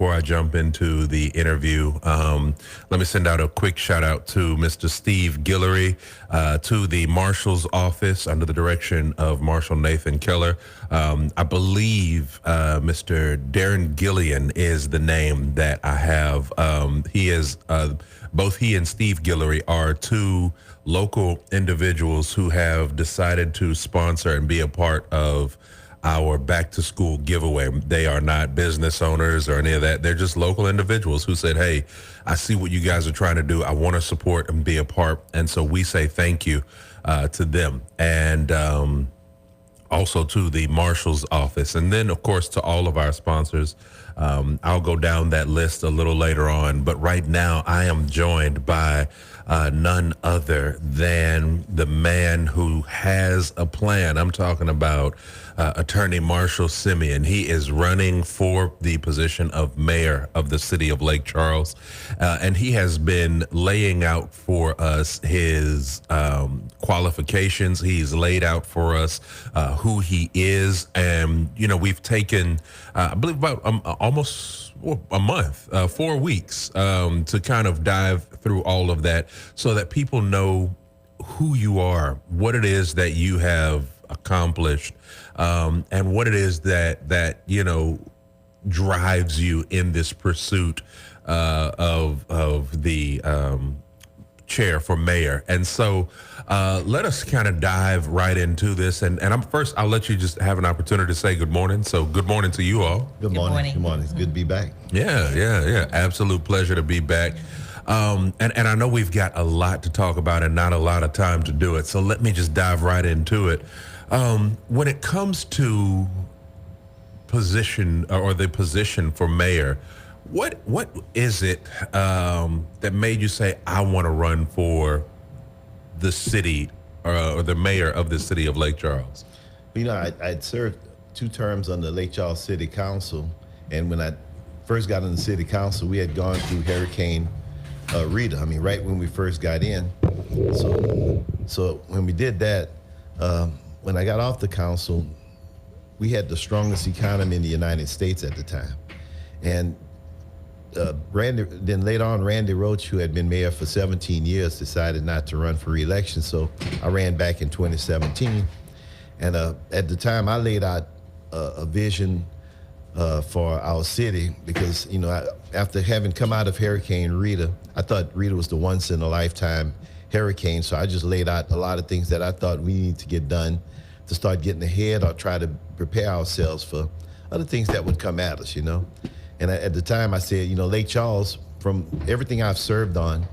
Before I jump into the interview, let me send out a quick shout out to Mr. Steve Guillory, to the Marshal's office under the direction of Marshal Nathan Keller. I believe Mr. Darren Gillian is the name that I have. He is both he and Steve Guillory are two local individuals who have decided to sponsor and be a part of our back to school giveaway. They are not business owners or any of that. They're just local individuals who said, hey, I see what you guys are trying to do. I want to support and be a part. And so we say thank you to them. And also to the Marshal's office. And then, of course, to all of our sponsors. I'll go down that list a little later on. But right now, I am joined by none other than the man who has a plan. I'm talking about Attorney Marshall Simien. He is running for the position of mayor of the city of Lake Charles. And he has been laying out for us his qualifications. He's laid out for us who he is. And, you know, we've taken, I believe, about almost a month, 4 weeks, to kind of dive through all of that so that people know who you are, what it is that you have accomplished, and what it is that you know drives you in this pursuit of the chair for mayor. And so let us kind of dive right into this. And I'll let you just have an opportunity to say good morning. So good morning to you all. Good morning. Good morning. It's good to be back. Yeah. Absolute pleasure to be back. And I know we've got a lot to talk about and not a lot of time to do it. So let me just dive right into it. When it comes to position or the position for mayor, what is it that made you say, I want to run for the city or the mayor of the city of Lake Charles? You know, I'd served 2 terms on the Lake Charles City Council. And when I first got on the city council, we had gone through Hurricane Rita. I mean, right when we first got in. So when we did that, when I got off the council, we had the strongest economy in the United States at the time. And then later on, Randy Roach, who had been mayor for 17 years, decided not to run for re-election. So I ran back in 2017. And at the time, I laid out a vision for our city because, you know, after having come out of Hurricane Rita, I thought Rita was the once-in-a-lifetime hurricane. So I just laid out a lot of things that I thought we need to get done to start getting ahead or try to prepare ourselves for other things that would come at us, you know. And at the time I said, you know, Lake Charles, from everything I've served on,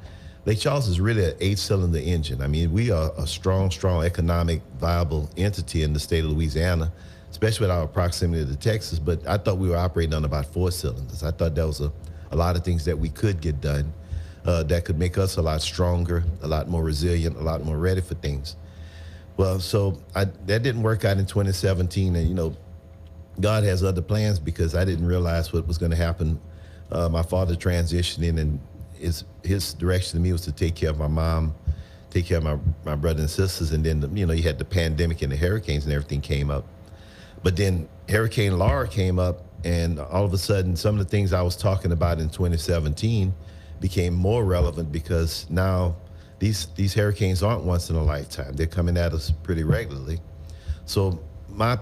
Lake Charles is really an 8-cylinder engine. I mean, we are a strong economic viable entity in the state of Louisiana, especially with our proximity to Texas. But I thought we were operating on about 4 cylinders. I thought that was a lot of things that we could get done that could make us a lot stronger, a lot more resilient, a lot more ready for things. Well, so that didn't work out in 2017. And, you know, God has other plans because I didn't realize what was going to happen. My father transitioning, and his direction to me was to take care of my mom, take care of my brother and sisters. And then, you know, you had the pandemic and the hurricanes and everything came up. But then Hurricane Laura came up, and all of a sudden, some of the things I was talking about in 2017 became more relevant because now these hurricanes aren't once in a lifetime. They're coming at us pretty regularly. So my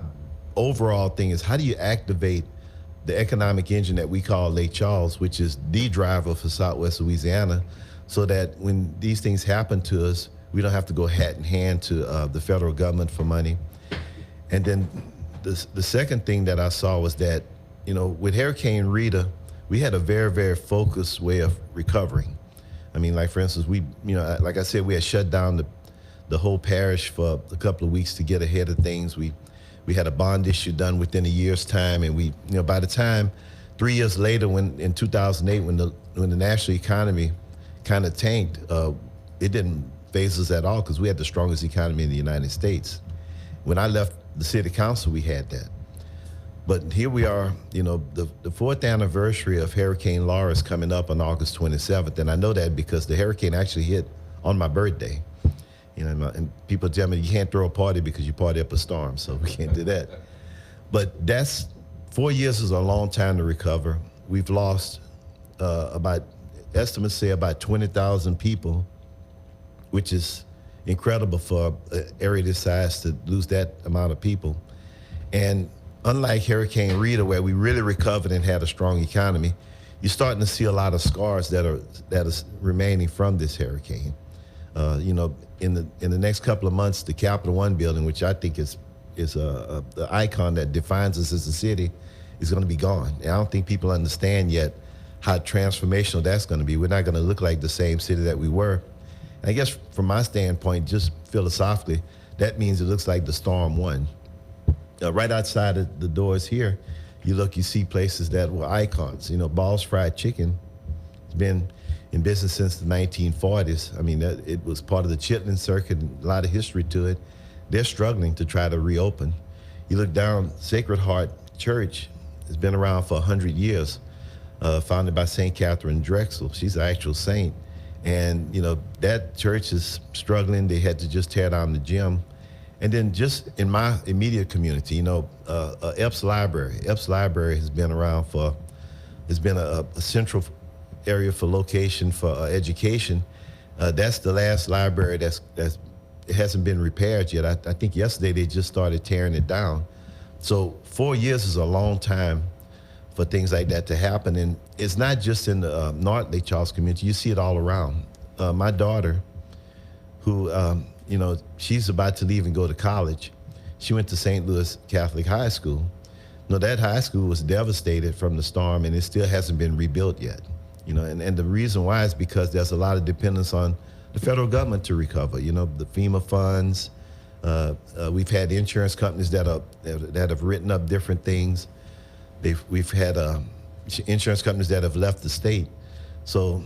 overall thing is, how do you activate the economic engine that we call Lake Charles, which is the driver for Southwest Louisiana, so that when these things happen to us, we don't have to go hat in hand to the federal government for money. And then the second thing that I saw was that, you know, with Hurricane Rita, we had a very, very focused way of recovering. I mean, like, for instance, we, you know, like I said, we had shut down the whole parish for a couple of weeks to get ahead of things. We had a bond issue done within a year's time, and we, you know, by the time 3 years later, when in 2008, when the national economy kind of tanked, it didn't phase us at all because we had the strongest economy in the United States. When I left the city council, we had that. But here we are, you know, the 4th anniversary of Hurricane Laura is coming up on August 27th, and I know that because the hurricane actually hit on my birthday. You know, and people tell me you can't throw a party because you party up a storm, so we can't do that. But 4 years is a long time to recover. we've lost about, estimates say about 20,000 people, which is incredible for an area this size to lose that amount of people. And unlike Hurricane Rita, where we really recovered and had a strong economy, you're starting to see a lot of scars that are remaining from this hurricane. In the next couple of months, the Capital One building, which I think is the icon that defines us as a city, is going to be gone. And I don't think people understand yet how transformational that's going to be. We're not going to look like the same city that we were. And I guess from my standpoint, just philosophically, that means it looks like the storm won. Right outside of the doors here, you see places that were icons. Ball's Fried Chicken has been in business since the 1940s. I mean, it was part of the Chitlin circuit, a lot of history to it. They're struggling to try to reopen. You look down, Sacred Heart Church has been around for 100 years, founded by St. Catherine Drexel. She's an actual saint. And, that church is struggling. They had to just tear down the gym. And then just in my immediate community, Epps Library. Epps Library has been around has been a central area for location for education. That's the last library it hasn't been repaired yet. I think yesterday they just started tearing it down. So 4 years is a long time for things like that to happen. And it's not just in the North Lake Charles community. You see it all around. My daughter, who, she's about to leave and go to college. She went to St. Louis Catholic High School. That high school was devastated from the storm, and it still hasn't been rebuilt yet. And the reason why is because there's a lot of dependence on the federal government to recover. The FEMA funds. We've had insurance companies that have written up different things. We've had insurance companies that have left the state. So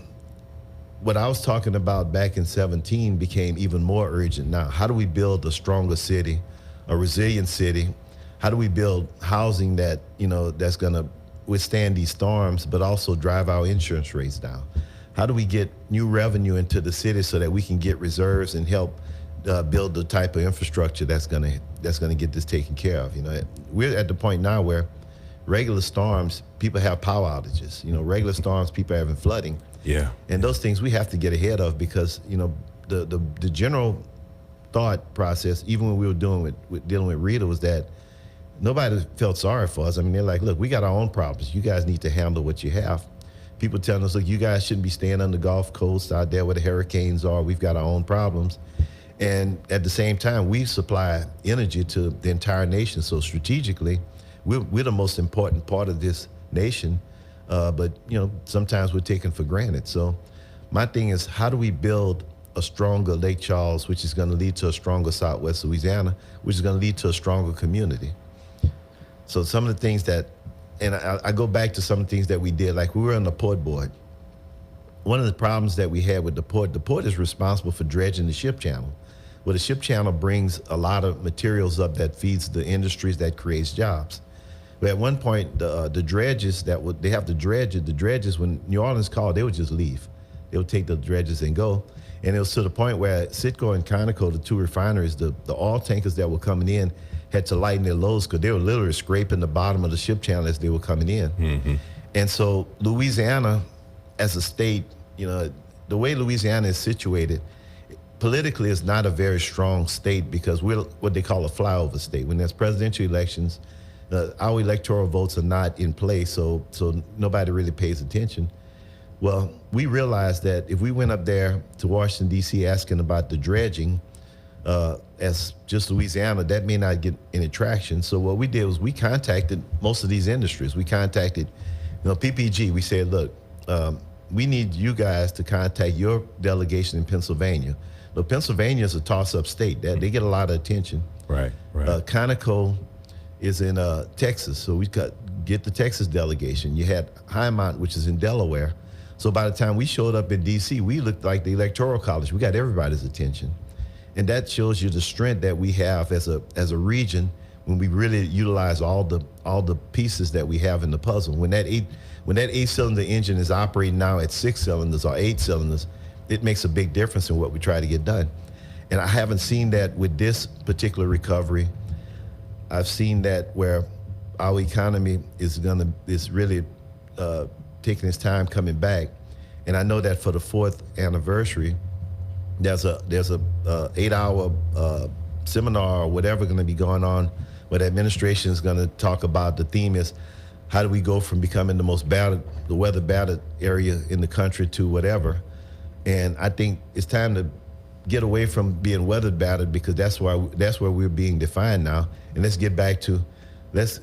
what I was talking about back in 2017 became even more urgent now. How do we build a stronger city, a resilient city? How do we build housing that, that's going to withstand these storms, but also drive our insurance rates down? How do we get new revenue into the city so that we can get reserves and help build the type of infrastructure that's going to get this taken care of? We're at the point now where regular storms, people have power outages. Regular storms, people are having flooding. Yeah. And those things we have to get ahead of because, the general thought process, even when we were dealing with Rita, was that nobody felt sorry for us. I mean, they're like, look, we got our own problems. You guys need to handle what you have. People telling us, look, you guys shouldn't be staying on the Gulf Coast out there where the hurricanes are. We've got our own problems. And at the same time, we supply energy to the entire nation. So strategically, we're the most important part of this nation. But sometimes we're taken for granted. So my thing is, how do we build a stronger Lake Charles, which is going to lead to a stronger Southwest Louisiana, which is going to lead to a stronger community? So some of the things that, and I go back to some of the things that we did, like we were on the port board. One of the problems that we had with the port is responsible for dredging the ship channel. Well, the ship channel brings a lot of materials up that feeds the industries that creates jobs. But at one point, the dredges they have to dredge it. The dredges, when New Orleans called, they would just leave. They would take the dredges and go. And it was to the point where Citgo and Conoco, the two refineries, the oil tankers that were coming in had to lighten their loads because they were literally scraping the bottom of the ship channel as they were coming in. Mm-hmm. And so Louisiana, as a state, the way Louisiana is situated, politically is not a very strong state because we're what they call a flyover state. When there's presidential elections, our electoral votes are not in place, so nobody really pays attention. Well, we realized that if we went up there to Washington, D.C. asking about the dredging, as just Louisiana, that may not get any traction. So what we did was we contacted most of these industries. We contacted, PPG. We said, look, we need you guys to contact your delegation in Pennsylvania. But Pennsylvania is a toss-up state. They get a lot of attention. Right. Conoco is in Texas, so we get the Texas delegation. You had Highmont, which is in Delaware. So by the time we showed up in D.C., we looked like the Electoral College. We got everybody's attention. And that shows you the strength that we have as a region when we really utilize all the pieces that we have in the puzzle. When that 8-cylinder engine is operating now at 6 cylinders or 8 cylinders, it makes a big difference in what we try to get done. And I haven't seen that with this particular recovery. I've seen that where our economy is really taking his time coming back. And I know that for the 4th anniversary, there's a 8-hour seminar or whatever going to be going on where the administration is going to talk about. The theme is, how do we go from becoming the weather battered area in the country to whatever? And I think it's time to get away from being weather battered, because that's where we're being defined now. And let's get back to, let's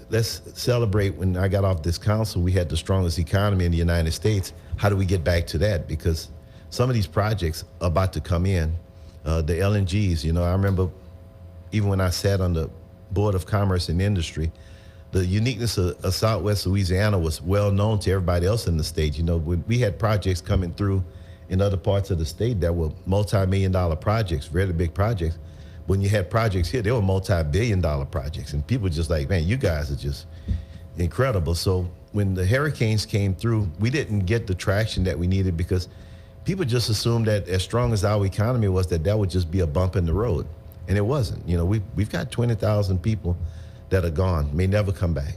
celebrate. When I got off this council, we had the strongest economy in the United States. How do we get back to that? Because some of these projects are about to come in. The LNGs, you know, I remember even when I sat on the Board of Commerce and Industry, the uniqueness of Southwest Louisiana was well known to everybody else in the state. You know, we had projects coming through in other parts of the state that were multi-million-dollar projects, really big projects. When you had projects here, they were multi-billion-dollar projects, and people were just like, man, you guys are just incredible. So when the hurricanes came through, we didn't get the traction that we needed, because people just assumed that as strong as our economy was, that would just be a bump in the road, and it wasn't. You know, we've got 20,000 people that are gone, may never come back.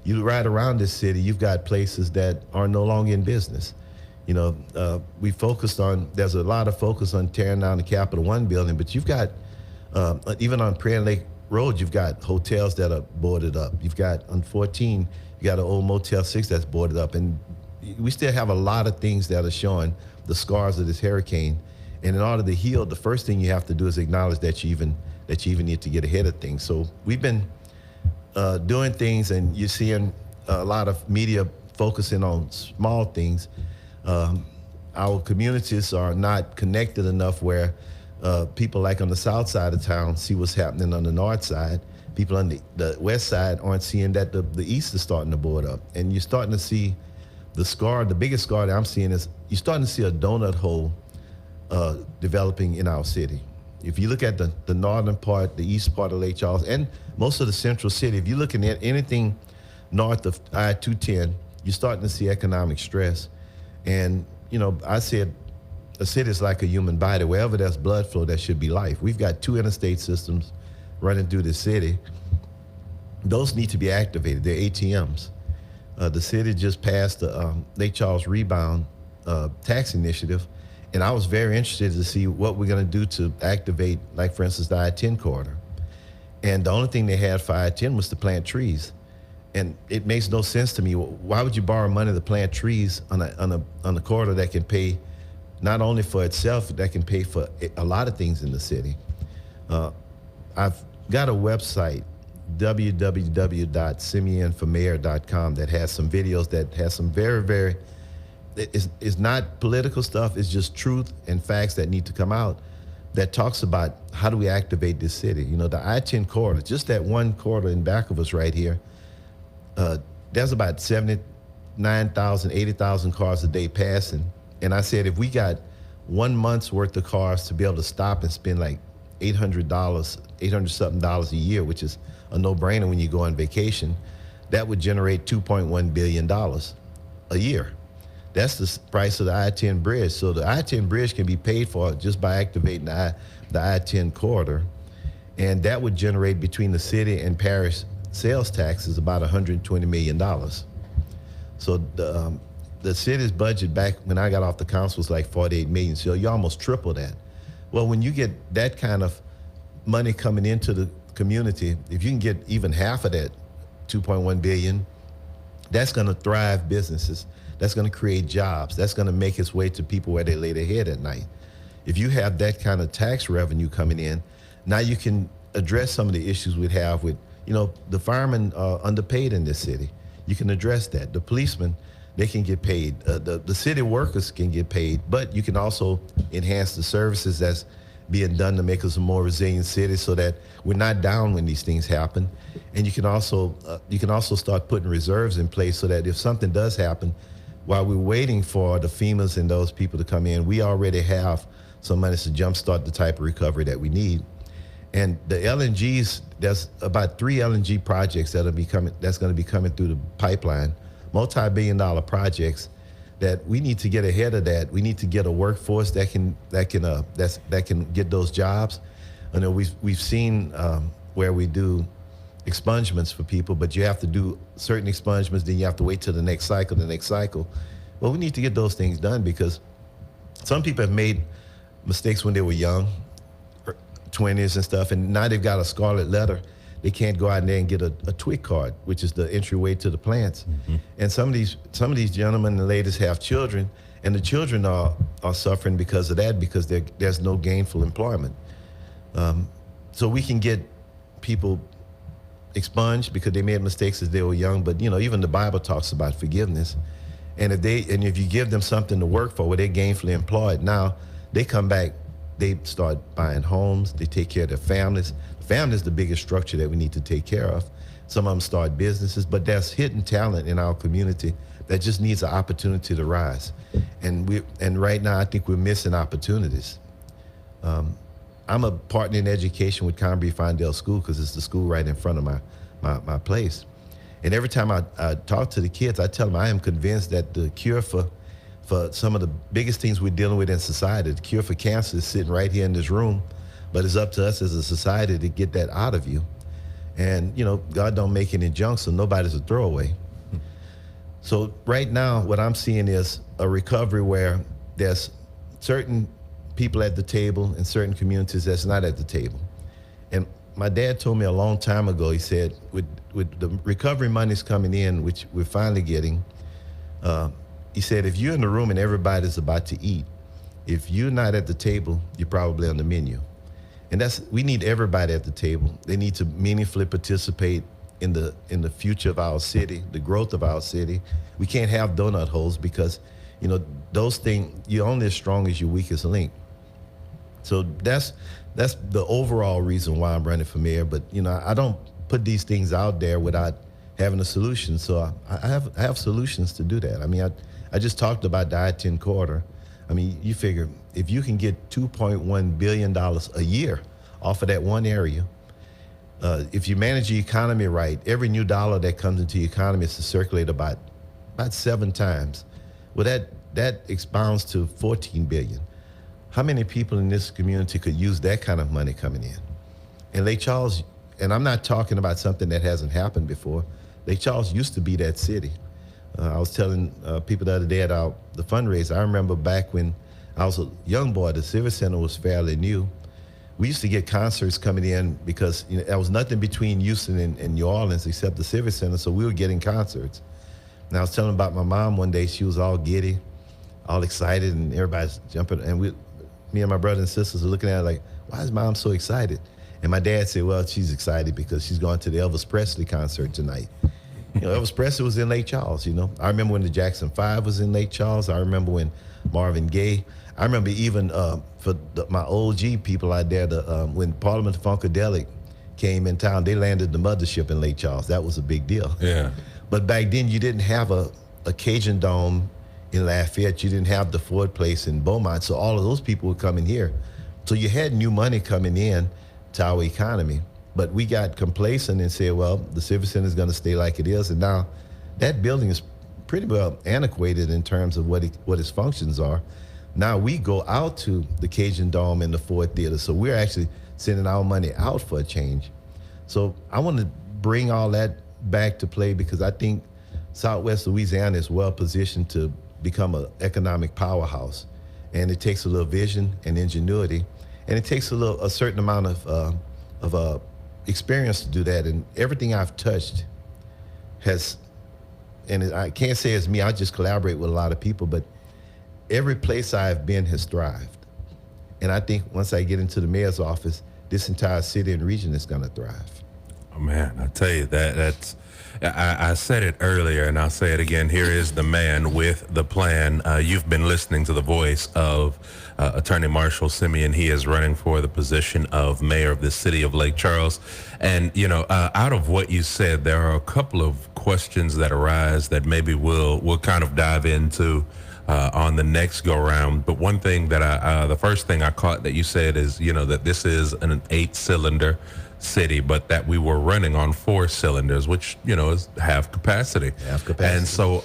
You ride around this city, you've got places that are no longer in business. You know, there's a lot of focus on tearing down the Capital One building, but you've got, even on Prairie Lake Road, you've got hotels that are boarded up. You've got, on 14, you got an old Motel 6 that's boarded up. And we still have a lot of things that are showing the scars of this hurricane. And in order to heal, the first thing you have to do is acknowledge that you even need to get ahead of things. So we've been doing things, and you're seeing a lot of media focusing on small things. Our communities are not connected enough where people like on the south side of town see what's happening on the north side. People on the west side aren't seeing that the east is starting to board up. And you're starting to see the biggest scar that I'm seeing is you're starting to see a donut hole developing in our city. If you look at the northern part, the east part of Lake Charles, and most of the central city, if you're looking at anything north of I-210, you're starting to see economic stress. And, you know, I said a city is like a human body. Wherever there's blood flow, there should be life. We've got 2 interstate systems running through the city. Those need to be activated. They're ATMs. The city just passed the Lake Charles Rebound tax initiative, and I was very interested to see what we're going to do to activate, like, for instance, the I-10 corridor. And the only thing they had for I-10 was to plant trees. And it makes no sense to me. Why would you borrow money to plant trees on a corridor that can pay not only for itself, that can pay for a lot of things in the city? I've got a website, www.simienformayor.com, that has some videos that has some very, very, it's not political stuff, it's just truth and facts that need to come out, that talks about how do we activate this city. You know, the I-10 corridor, just that one corridor in back of us right here, there's about 79,000, 80,000 cars a day passing. And I said, if we got 1 month's worth of cars to be able to stop and spend like $800-something a year, which is a no-brainer when you go on vacation, that would generate $2.1 billion a year. That's the price of the I-10 bridge. So the I-10 bridge can be paid for just by activating the I-10 corridor. And that would generate, between the city and parish sales taxes, about $120 million. So the city's budget back when I got off the council was like $48 million. So you almost triple that. Well, when you get that kind of money coming into the community, if you can get even half of that, 2.1 billion, that's going to thrive businesses. That's going to create jobs. That's going to make its way to people where they lay their head at night. If you have that kind of tax revenue coming in, now you can address some of the issues we'd have with, you know, the firemen are underpaid in this city. You can address that. The policemen, they can get paid. The city workers can get paid, but you can also enhance the services that's being done to make us a more resilient city, so that we're not down when these things happen. And you can also start putting reserves in place, so that if something does happen, while we're waiting for the FEMAs and those people to come in, we already have some money to jumpstart the type of recovery that we need. And the LNGs, there's about 3 LNG projects that's going to be coming through the pipeline, multi-billion-dollar projects, that we need to get ahead of that. We need to get a workforce that can get those jobs. I know we've seen where we do expungements for people, but you have to do certain expungements, then you have to wait till the next cycle. Well, we need to get those things done because some people have made mistakes when they were young, 20s and stuff, and now they've got a scarlet letter. They can't go out there and get a TWIC card, which is the entryway to the plants. And some of these gentlemen and ladies have children, and the children are suffering because of that, because there's no gainful employment. So we can get people expunged because they made mistakes as they were young, but even the Bible talks about forgiveness. And if you give them something to work for where they're gainfully employed, now they come back, they start buying homes, they take care of their families. Family is the biggest structure that we need to take care of. Some of them start businesses, but there's hidden talent in our community that just needs an opportunity to rise. And right now, I think we're missing opportunities. I'm a partner in education with Conbury Findale School because it's the school right in front of my place. And every time I talk to the kids, I tell them I am convinced that the cure for some of the biggest things we're dealing with in society, the cure for cancer is sitting right here in this room, but it's up to us as a society to get that out of you. And, God don't make any junk, so nobody's a throwaway. So right now, what I'm seeing is a recovery where there's certain people at the table and certain communities that's not at the table. And my dad told me a long time ago, he said, with the recovery monies coming in, which we're finally getting, he said, if you're in the room and everybody's about to eat, if you're not at the table, you're probably on the menu. And we need everybody at the table. They need to meaningfully participate in the future of our city, the growth of our city. We can't have donut holes because, those things, you're only as strong as your weakest link. So that's the overall reason why I'm running for mayor. But I don't put these things out there without having a solution. So I have solutions to do that. I mean, I just talked about the I-10 corridor. I mean, you figure if you can get $2.1 billion a year off of that one area, if you manage the economy right, every new dollar that comes into the economy is to circulate about 7 times. Well, that expounds to 14 billion. How many people in this community could use that kind of money coming in? And Lake Charles, and I'm not talking about something that hasn't happened before. Lake Charles used to be that city. I was telling people the other day at the fundraiser, I remember back when I was a young boy, the Civic Center was fairly new. We used to get concerts coming in because there was nothing between Houston and New Orleans except the Civic Center, so we were getting concerts. And I was telling about my mom one day, she was all giddy, all excited, and everybody's jumping, and me and my brother and sisters are looking at her like, why is Mom so excited? And my dad said, well, she's excited because she's going to the Elvis Presley concert tonight. Elvis Presley was in Lake Charles, I remember when the Jackson 5 was in Lake Charles. I remember when Marvin Gaye. I remember even for my OG people out there, when Parliament Funkadelic came in town, they landed the mothership in Lake Charles. That was a big deal. Yeah. But back then, you didn't have a Cajun Dome in Lafayette. You didn't have the Ford Place in Beaumont. So all of those people would come in here. So you had new money coming in to our economy. But we got complacent and said, well, the Civic Center is going to stay like it is. And now that building is pretty well antiquated in terms of what its functions are. Now we go out to the Cajun Dome and the Ford Theater. So we're actually sending our money out for a change. So I want to bring all that back to play because I think Southwest Louisiana is well positioned to become an economic powerhouse. And it takes a little vision and ingenuity. And it takes a certain amount of experience to do that. And everything I've touched has, and I can't say it's me, I just collaborate with a lot of people, but every place I've been has thrived. And I think once I get into the mayor's office, this entire city and region is going to thrive. Oh, man, I tell you, that's I said it earlier, and I'll say it again. Here is the man with the plan. You've been listening to the voice of Attorney Marshall Simien. He is running for the position of mayor of the city of Lake Charles. And, out of what you said, there are a couple of questions that arise that maybe we'll kind of dive into on the next go round. But one thing that the first thing I caught that you said is, that this is an 8-cylinder city, but that we were running on 4 cylinders, which, is half capacity. And so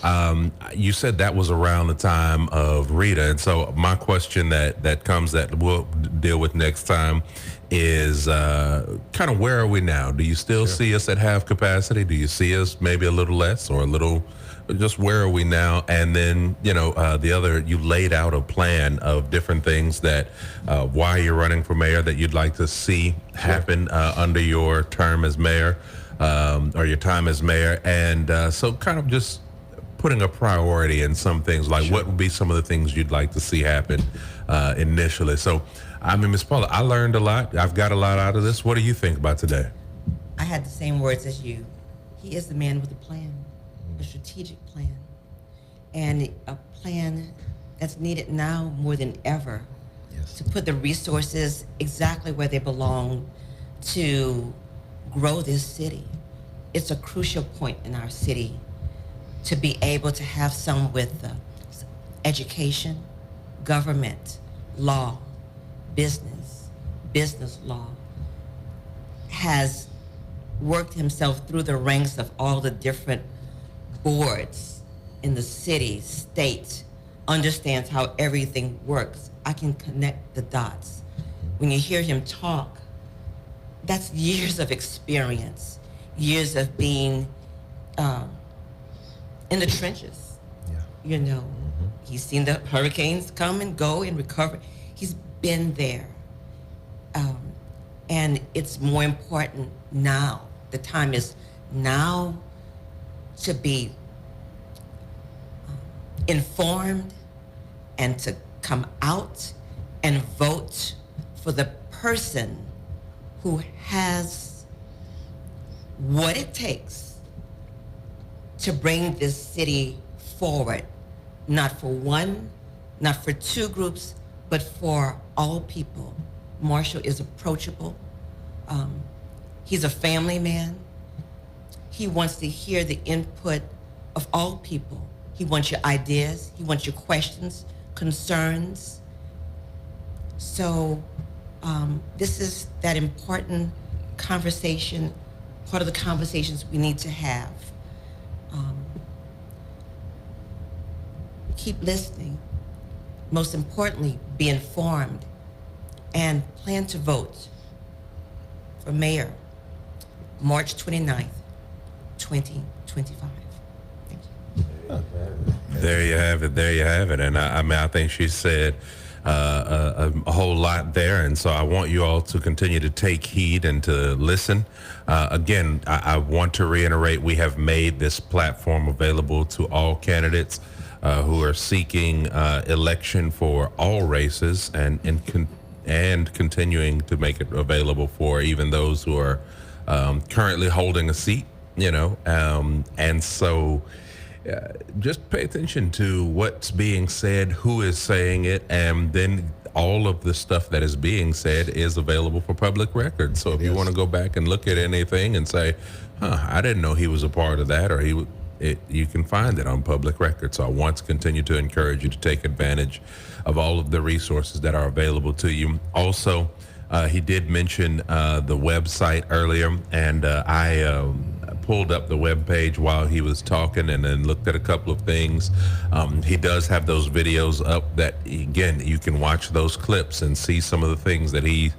you said that was around the time of Rita. And so my question that comes that we'll deal with next time is kind of where are we now? Do you still see us at half capacity? Do you see us maybe a little less or a little? Just where are we now? And then, the other, you laid out a plan of different things that why you're running for mayor that you'd like to see happen under your term as mayor or your time as mayor. And so kind of just putting a priority in some things, like what would be some of the things you'd like to see happen initially. So, I mean, Ms. Paula, I learned a lot. I've got a lot out of this. What do you think about today? I had the same words as you. He is the man with a plan, a strategic plan, and a plan that's needed now more than ever to put the resources exactly where they belong to grow this city. It's a crucial point in our city to be able to have some with education, government, law, business law, has worked himself through the ranks of all the different boards in the city, state, understands how everything works. I can connect the dots. When you hear him talk, that's years of experience, years of being in the trenches. He's seen the hurricanes come and go and recover. He's been there. And it's more important now. The time is now to be informed and to come out and vote for the person who has what it takes to bring this city forward, not for one, not for two groups, but for all people. Marshall is approachable. He's a family man. He wants to hear the input of all people. He wants your ideas. He wants your questions, concerns. So this is that important conversation, part of the conversations we need to have. Keep listening. Most importantly, be informed and plan to vote for mayor March 29th, 2025. Thank you. There you have it. There you have it. And I mean, I think she said a whole lot there. And so I want you all to continue to take heed and to listen. Again, I want to reiterate, we have made this platform available to all candidates who are seeking election for all races and continuing to make it available for even those who are currently holding a seat, and so just pay attention to what's being said, who is saying it, and then all of the stuff that is being said is available for public record. So if you want to go back and look at anything and say, I didn't know he was a part of that, or you can find it on public record. So I want to continue to encourage you to take advantage of all of the resources that are available to you. Also, he did mention the website earlier, and I pulled up the webpage while he was talking and then looked at a couple of things. He does have those videos up that, again, you can watch those clips and see some of the things that he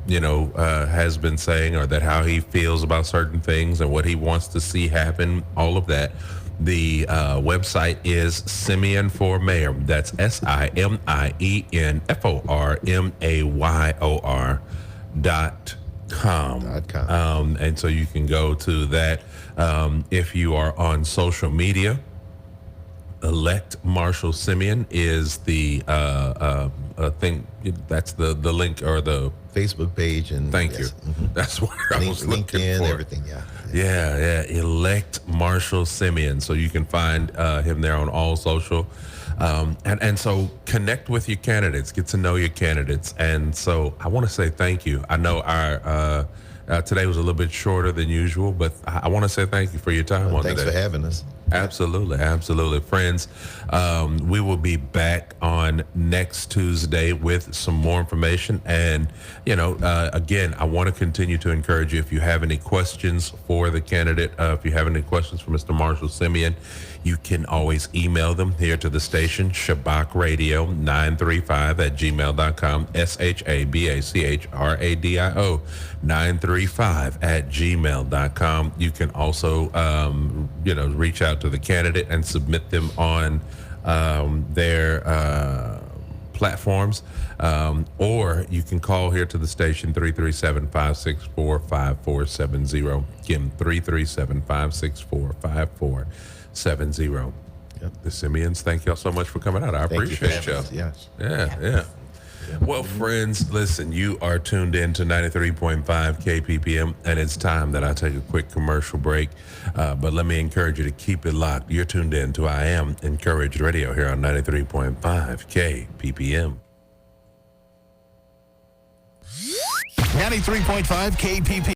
has been saying, or that how he feels about certain things and what he wants to see happen, all of that. The website is Simien for Mayor. That's SIMIENFORMAYOR.com. And so you can go to that. If you are on social media, Elect Marshall Simien is the thing. That's the link or the Facebook page. And thank you. That's what I was looking LinkedIn, for. everything. Yeah. Elect Marshall Simien. So you can find him there on all social. And so connect with your candidates, get to know your candidates. And so I want to say thank you. I know our today was a little bit shorter than usual, but I want to say thank you for your time on Thanks today. for having us. Absolutely, absolutely. Friends, we will be back on next Tuesday with some more information. And, again, I want to continue to encourage you, if you have any questions for the candidate, if you have any questions for Mr. Marshall Simien, you can always email them here to the station, shabachradio935@gmail.com, SHABACHRADIO 935@gmail.com. You can also, reach out to the candidate and submit them on their platforms, or you can call here to the station 337-564-5470. Again, 337-564-5470. Yep. The Simiens, thank y'all so much for coming out. I Thank you for appreciate having y'all. us. Yeah. Well, friends, listen, you are tuned in to 93.5 KPPM, and it's time that I take a quick commercial break. But let me encourage you to keep it locked. You're tuned in to I Am Encouraged Radio here on 93.5 KPPM. 93.5 KPP.